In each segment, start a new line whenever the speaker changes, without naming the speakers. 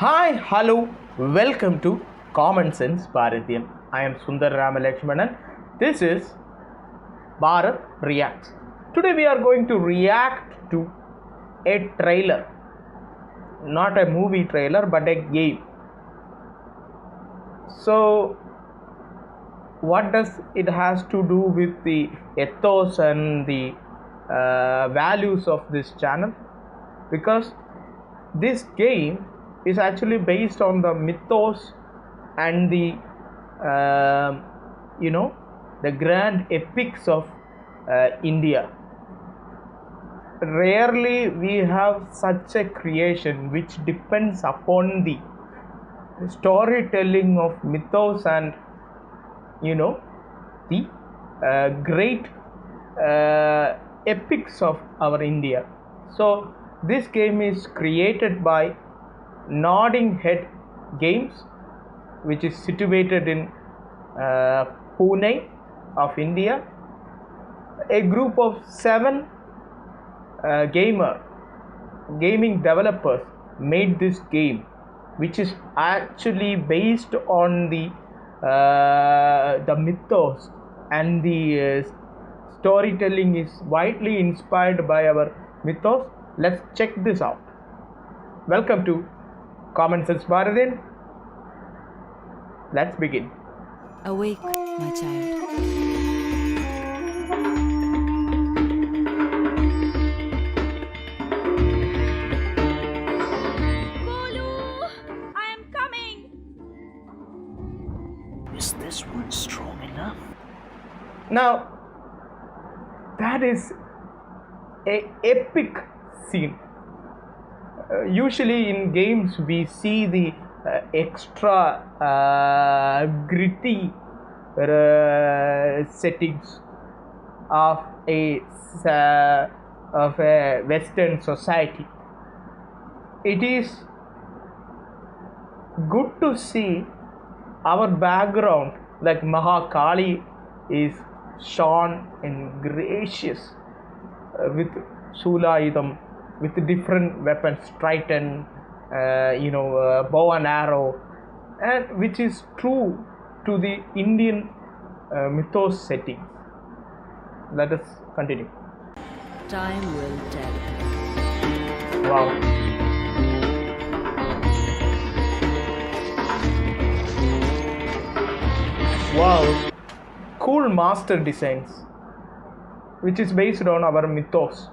Hi, hello, welcome to Common Sense Bharathian. I am Sundar Ramalakshmanan. This is Bharat Reacts. Today we are going to react to a trailer, not a movie trailer, but a game. So, what does it has to do with the ethos and the values of this channel? Because this game is actually based on the mythos and the the grand epics of India. Rarely we have such a creation which depends upon the storytelling of mythos and the great epics of our India. So this game is created by Nodding Head Games, which is situated in Pune of India. A group of 7 gaming developers made this game, which is actually based on the mythos, and the storytelling is widely inspired by our mythos. Let's check this out. Welcome to Common Sense Bharathian. Let's begin.
Awake, my child.
Golu, I am coming.
Is this one strong enough?
Now, that is a epic scene. Usually in games we see the extra gritty settings of a Western society. It is good to see our background, like Mahakali is shown in gracious with Sulayudham, with different weapons, trident, bow and arrow, and which is true to the Indian mythos setting. Let us continue.
Time will tell.
Wow. Wow. Cool master designs, which is based on our mythos.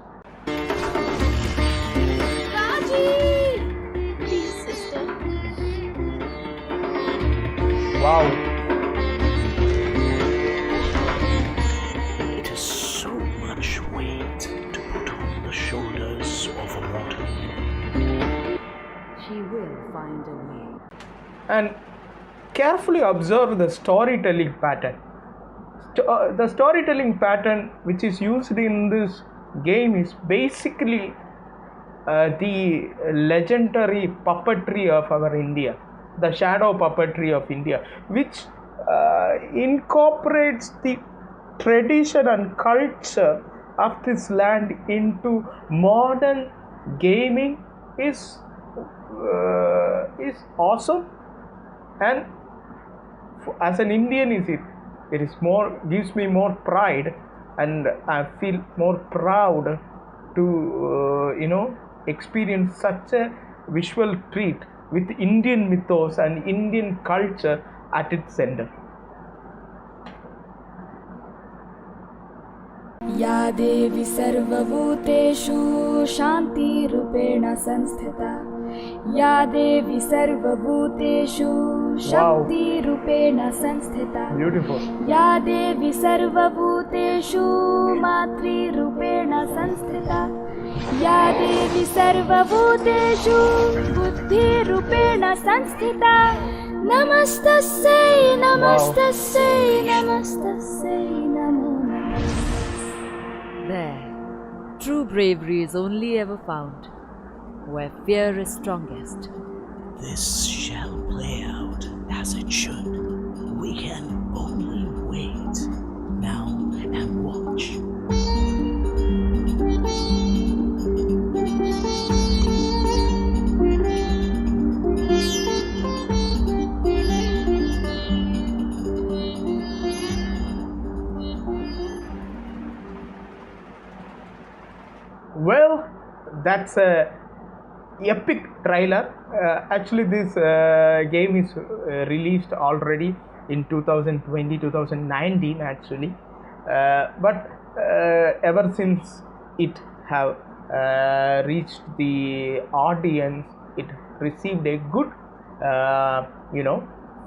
Wow.
It is so much weight to put on the shoulders of a mortal.
She will find a way.
And carefully observe the storytelling pattern. The storytelling pattern which is used in this game is basically the legendary puppetry of our India, the shadow puppetry of India, which incorporates the tradition and culture of this land into modern gaming is awesome. And as an Indian, it is more, gives me more pride, and I feel more proud to experience such a visual treat with Indian mythos and Indian culture at its center.
या देवी सर्वभूतेषु शान्तिरूपेण संस्थिता या देवी सर्वभूतेषु शक्तिरूपेण संस्थिता
Beautiful.
या देवी सर्वभूतेषु मातृरूपेण संस्थिता या देवी सर्वभूतेषु बुद्धिरूपेण संस्थिता नमस्तस्यै नमस्तस्यै नमस्तस्यै नमो नमः.
There. True bravery is only ever found where fear is strongest.
This shall play out as it should. We can only wait now and watch.
Well, that's a epic trailer. Actually, this game is released already in 2020, 2019 actually. But ever since it have reached the audience, it received a good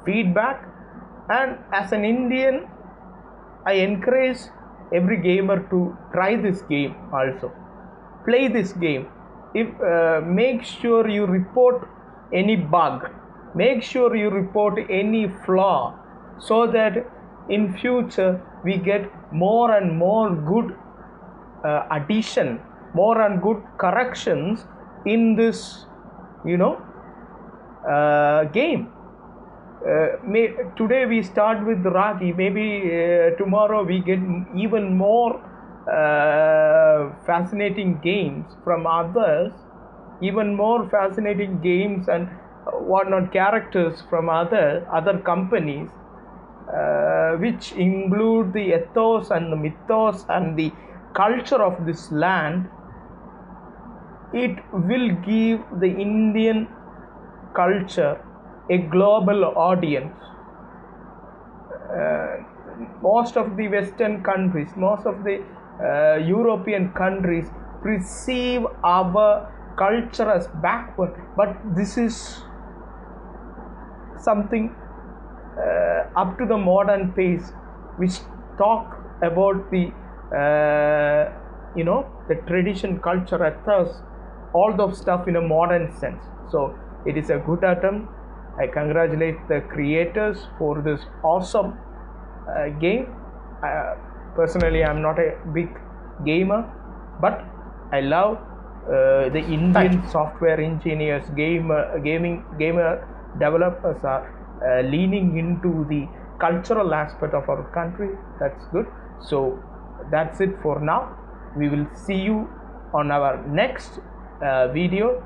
feedback. And as an Indian, I encourage every gamer to try this game also. Play this game. If make sure you report any bug, make sure you report any flaw, so that in future we get more and more good addition, more and good corrections in this game. Today we start with Ragi, maybe tomorrow we get even more fascinating games from others, even more fascinating games and whatnot characters from other companies, which include the ethos and the mythos and the culture of this land. It will give the Indian culture a global audience. Most of the Western countries, most of the European countries perceive our culture as backward, but this is something up to the modern pace, which talk about the the tradition, culture, ethos, all those stuff in a modern sense. So it is a good attempt. I congratulate the creators for this awesome game. Personally, I'm not a big gamer, but I love the Indian software engineers, gamer developers are leaning into the cultural aspect of our country. That's good. So that's it for now. We will see you on our next video.